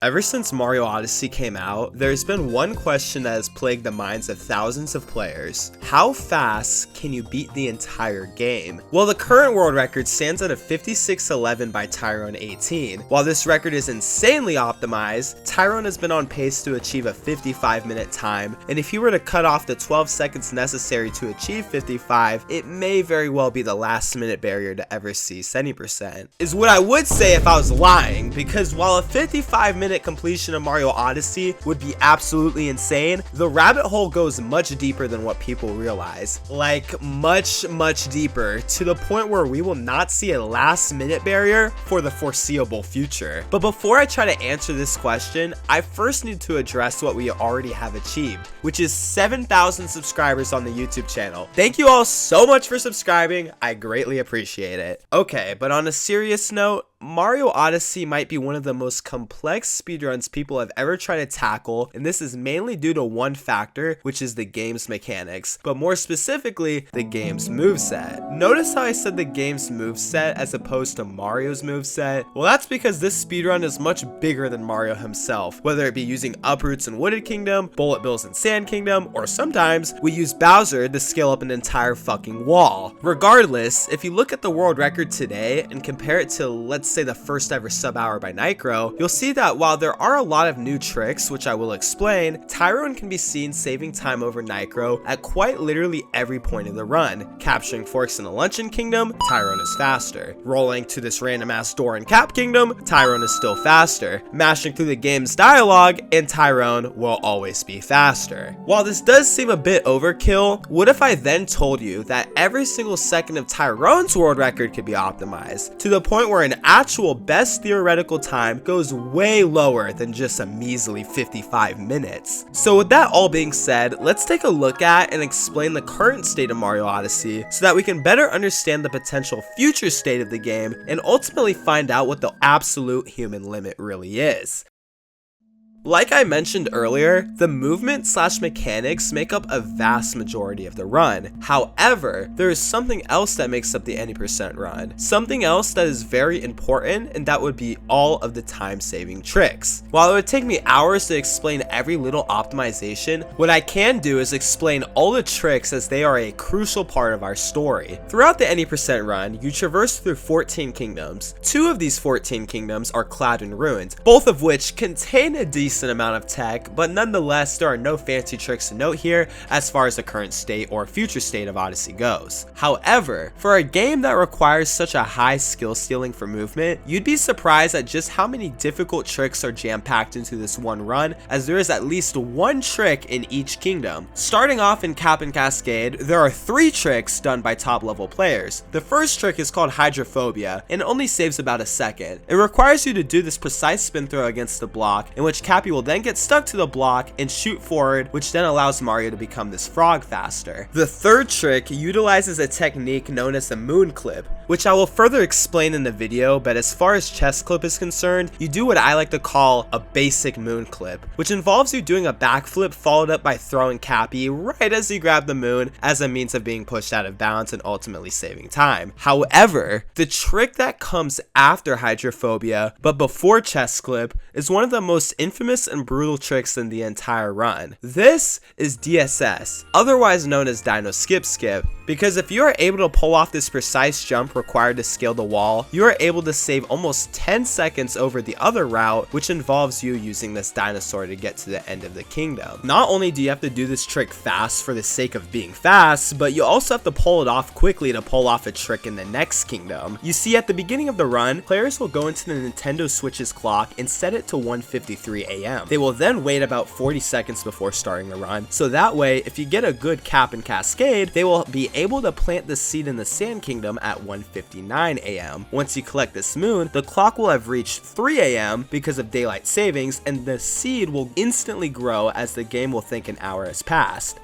Ever since Mario Odyssey came out, there's been one question that has plagued the minds of thousands of players. How fast can you beat the entire game? Well, the current world record stands at a 56:11 by Tyrone18. While this record is insanely optimized, Tyrone has been on pace to achieve a 55-minute time, and if he were to cut off the 12 seconds necessary to achieve 55, it may very well be the last minute barrier to ever see 70%. Is what I would say if I was lying, because while a 55-minute completion of Mario Odyssey would be absolutely insane, the rabbit hole goes much deeper than what people realize. Like much deeper, to the point where we will not see a last minute barrier for the foreseeable future. But before I try to answer this question, I first need to address what we already have achieved, which is 7,000 subscribers on the YouTube channel. Thank you all so much for subscribing, I greatly appreciate it. Okay, but on a serious note, Mario Odyssey might be one of the most complex speedruns people have ever tried to tackle, and this is mainly due to one factor, which is the game's mechanics, but more specifically, the game's moveset. Notice how I said the game's moveset as opposed to Mario's moveset? Well, that's because this speedrun is much bigger than Mario himself, whether it be using uproots in Wooded Kingdom, bullet bills in Sand Kingdom, or sometimes we use Bowser to scale up an entire fucking wall. Regardless, if you look at the world record today and compare it to, let's say, the first ever sub hour by Nitro, you'll see that while there are a lot of new tricks, which I will explain, Tyrone can be seen saving time over Nitro at quite literally every point of the run. Capturing forks in the Luncheon Kingdom, Tyrone is faster. Rolling to this random ass door in Cap Kingdom, Tyrone is still faster. Mashing through the game's dialogue, and Tyrone will always be faster. While this does seem a bit overkill, what if I then told you that every single second of Tyrone's world record could be optimized, to the point where an actual best theoretical time goes way lower than just a measly 55 minutes. So with that all being said, let's take a look at and explain the current state of Mario Odyssey so that we can better understand the potential future state of the game and ultimately find out what the absolute human limit really is. Like I mentioned earlier, the movement / mechanics make up a vast majority of the run. However, there is something else that makes up the any percent run. Something else that is very important, and that would be all of the time-saving tricks. While it would take me hours to explain every little optimization, what I can do is explain all the tricks as they are a crucial part of our story. Throughout the any percent run, you traverse through 14 kingdoms. 2 of these 14 kingdoms are Cloud and Ruined, both of which contain a decent amount of tech, but nonetheless there are no fancy tricks to note here as far as the current state or future state of Odyssey goes. However, for a game that requires such a high skill ceiling for movement, you'd be surprised at just how many difficult tricks are jam-packed into this one run, as there is at least one trick in each kingdom. Starting off in Cap and Cascade, there are 3 tricks done by top level players. The first trick is called Hydrophobia and only saves about a second. It requires you to do this precise spin throw against the block, in which Cappy will then get stuck to the block and shoot forward, which then allows Mario to become this frog faster. The third trick utilizes a technique known as the moon clip, which I will further explain in the video, but as far as chest clip is concerned, you do what I like to call a basic moon clip, which involves you doing a backflip followed up by throwing Cappy right as you grab the moon as a means of being pushed out of bounds and ultimately saving time. However, the trick that comes after Hydrophobia, but before chest clip, is one of the most infamous and brutal tricks in the entire run. This is DSS, otherwise known as Dino Skip Skip, because if you are able to pull off this precise jump required to scale the wall, you are able to save almost 10 seconds over the other route, which involves you using this dinosaur to get to the end of the kingdom. Not only do you have to do this trick fast for the sake of being fast, but you also have to pull it off quickly to pull off a trick in the next kingdom. You see, at the beginning of the run, players will go into the Nintendo Switch's clock and set it to 1:53 a.m. They will then wait about 40 seconds before starting the run, so that way, if you get a good Cap and Cascade, they will be able to plant the seed in the Sand Kingdom at 1:59 a.m. Once you collect this moon, the clock will have reached 3 a.m. because of daylight savings, and the seed will instantly grow as the game will think an hour has passed.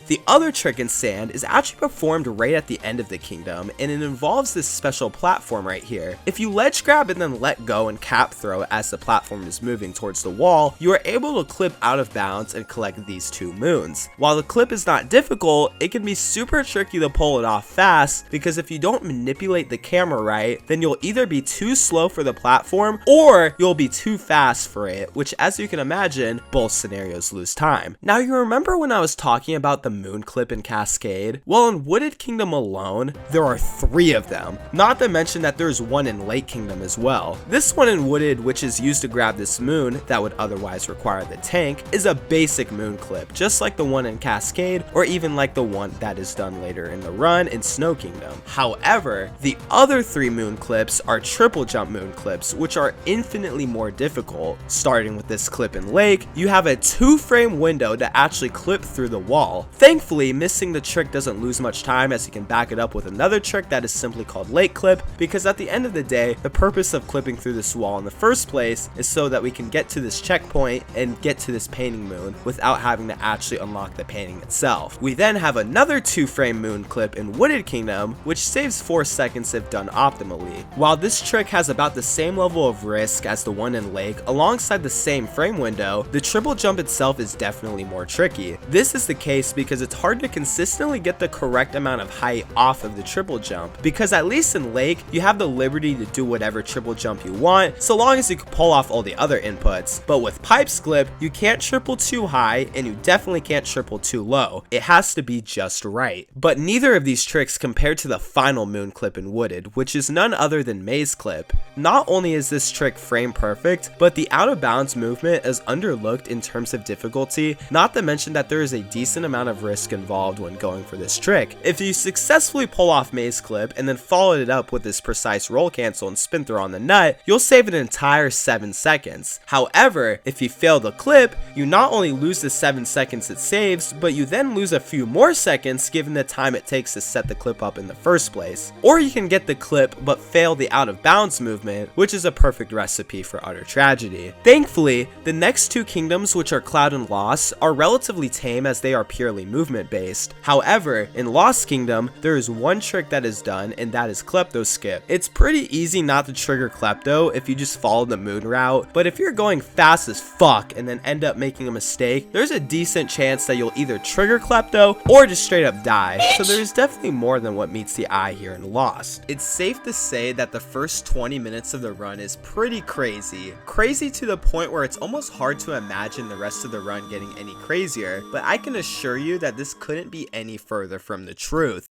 The other trick in sand is actually performed right at the end of the kingdom, and it involves this special platform right here. If you ledge grab and then let go and cap throw as the platform is moving towards the wall, you are able to clip out of bounds and collect these 2 moons. While the clip is not difficult, it can be super tricky to pull it off fast, because if you don't manipulate the camera right, then you'll either be too slow for the platform or you'll be too fast for it, which, as you can imagine, both scenarios lose time. Now, you remember when I was talking about the moon clip and cascade? Well, in Wooded Kingdom alone, there are 3 of them, not to mention that there's one in Lake Kingdom as well. This one in Wooded, which is used to grab this moon that would otherwise require the tank, is a basic moon clip, just like the one in Cascade, or even like the one that is done later in the run in Snow Kingdom. However, the other 3 moon clips are triple jump moon clips, which are infinitely more difficult. Starting with this clip in Lake, you have a 2-frame window to actually clip through the wall. Thankfully, missing the trick doesn't lose much time, as you can back it up with another trick that is simply called Lake Clip, because at the end of the day, the purpose of clipping through this wall in the first place is so that we can get to this checkpoint and get to this painting moon without having to actually unlock the painting itself. We then have another 2-frame moon clip in Wooded Kingdom, which saves 4 seconds if done optimally. While this trick has about the same level of risk as the one in Lake alongside the same frame window, the triple jump itself is definitely more tricky. This is the case because it's hard to consistently get the correct amount of height off of the triple jump, because at least in Lake, you have the liberty to do whatever triple jump you want, so long as you can pull off all the other inputs. But with Pipe's clip, you can't triple too high, and you definitely can't triple too low. It has to be just right. But neither of these tricks compare to the final moon clip in Wooded, which is none other than Maze Clip. Not only is this trick frame perfect, but the out of bounds movement is underlooked in terms of difficulty, not to mention that there is a decent amount of risk involved when going for this trick. If you successfully pull off Maze Clip and then follow it up with this precise roll cancel and spin throw on the nut, you'll save an entire 7 seconds. However, if you fail the clip, you not only lose the 7 seconds it saves, but you then lose a few more seconds given the time it takes to set the clip up in the first place. Or you can get the clip but fail the out of bounds movement, which is a perfect recipe for utter tragedy. Thankfully, the next 2 kingdoms, which are Cloud and Lost, are relatively tame as they are purely movement based. However, in Lost Kingdom, there is one trick that is done, and that is Klepto Skip. It's pretty easy not to trigger Klepto if you just follow the moon route, but if you're going fast as fuck and then end up making a mistake, there's a decent chance that you'll either trigger Klepto or just straight up die. So there's definitely more than what meets the eye here in Lost. It's safe to say that the first 20 minutes of the run is pretty crazy. Crazy to the point where it's almost hard to imagine the rest of the run getting any crazier, but I can assure you that this couldn't be any further from the truth.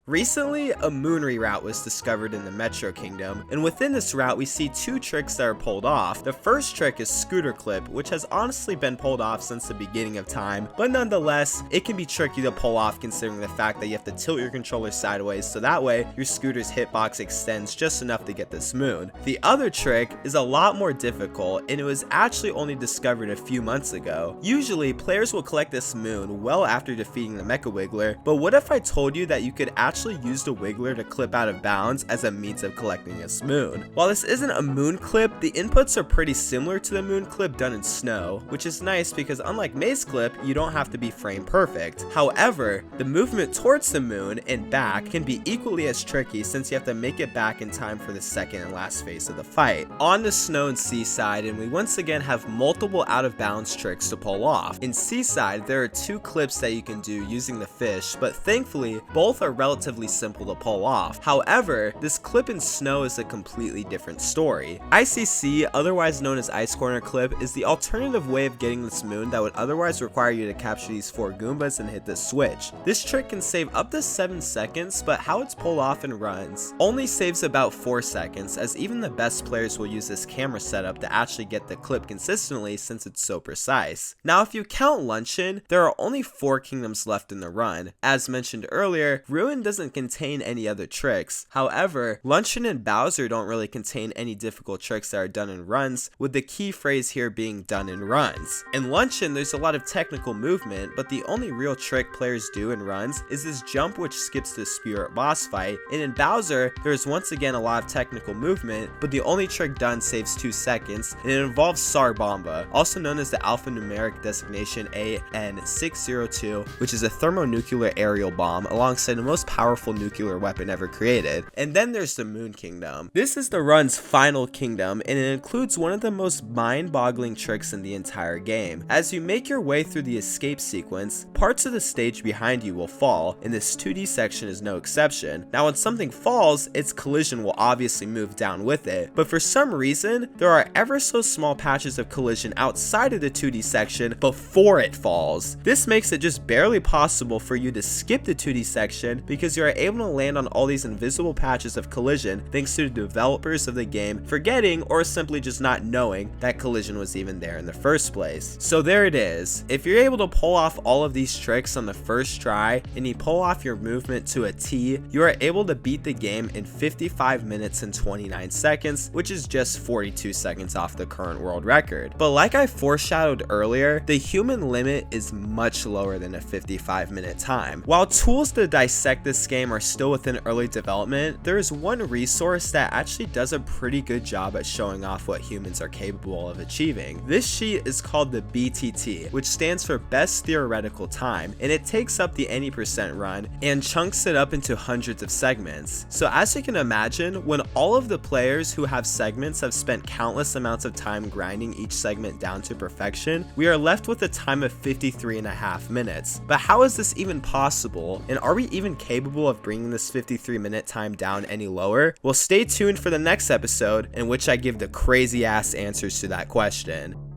Recently, a moon reroute was discovered in the Metro Kingdom, and within this route we see 2 tricks that are pulled off. The first trick is Scooter Clip, which has honestly been pulled off since the beginning of time, but nonetheless, it can be tricky to pull off considering the fact that you have to tilt your controller sideways so that way your scooter's hitbox extends just enough to get this moon. The other trick is a lot more difficult, and it was actually only discovered a few months ago. Usually, players will collect this moon well after defeating the Mecha Wiggler, but what if I told you that you could actually use the Wiggler to clip out of bounds as a means of collecting this moon? While this isn't a moon clip, the inputs are pretty similar to the moon clip done in Snow, which is nice because unlike Maze Clip, you don't have to be frame perfect. However, the movement towards the moon and back can be equally as tricky since you have to make it back in time for the second and last phase of the fight. On to Snow and Seaside, and we once again have multiple out of bounds tricks to pull off. In Seaside, there are 2 clips that you can do using the fish, but thankfully, both are relatively simple to pull off. However, this clip in Snow is a completely different story. ICC, otherwise known as Ice Corner Clip, is the alternative way of getting this moon that would otherwise require you to capture these 4 Goombas and hit the switch. This trick can save up to 7 seconds, but how it's pulled off and runs only saves about 4 seconds, as even the best players will use this camera setup to actually get the clip consistently since it's so precise. Now, if you count Luncheon, there are only 4 kingdoms left in the run. As mentioned earlier, Ruin doesn't doesn't contain any other tricks. However, Luncheon and Bowser don't really contain any difficult tricks that are done in runs, with the key phrase here being done in runs. In Luncheon, there's a lot of technical movement, but the only real trick players do in runs is this jump which skips the Spirit boss fight, and in Bowser, there's once again a lot of technical movement, but the only trick done saves 2 seconds, and it involves Sar Bomba, also known as the alphanumeric designation AN602, which is a thermonuclear aerial bomb alongside the most powerful nuclear weapon ever created. And then there's the Moon Kingdom. This is the run's final kingdom, and it includes one of the most mind-boggling tricks in the entire game. As you make your way through the escape sequence, parts of the stage behind you will fall, and this 2D section is no exception. Now when something falls, its collision will obviously move down with it, but for some reason, there are ever so small patches of collision outside of the 2D section before it falls. This makes it just barely possible for you to skip the 2D section because you are able to land on all these invisible patches of collision thanks to the developers of the game forgetting or simply just not knowing that collision was even there in the first place. So there it is. If you're able to pull off all of these tricks on the first try and you pull off your movement to a T, you are able to beat the game in 55 minutes and 29 seconds, which is just 42 seconds off the current world record. But like I foreshadowed earlier, the human limit is much lower than a 55-minute time. While tools to dissect this game are still within early development, there is one resource that actually does a pretty good job at showing off what humans are capable of achieving. This sheet is called the BTT, which stands for Best Theoretical Time, and it takes up the any percent run and chunks it up into hundreds of segments. So as you can imagine, when all of the players who have segments have spent countless amounts of time grinding each segment down to perfection, we are left with a time of 53.5 minutes. But how is this even possible? And are we even capable of bringing this 53-minute time down any lower? Well, stay tuned for the next episode in which I give the crazy ass answers to that question.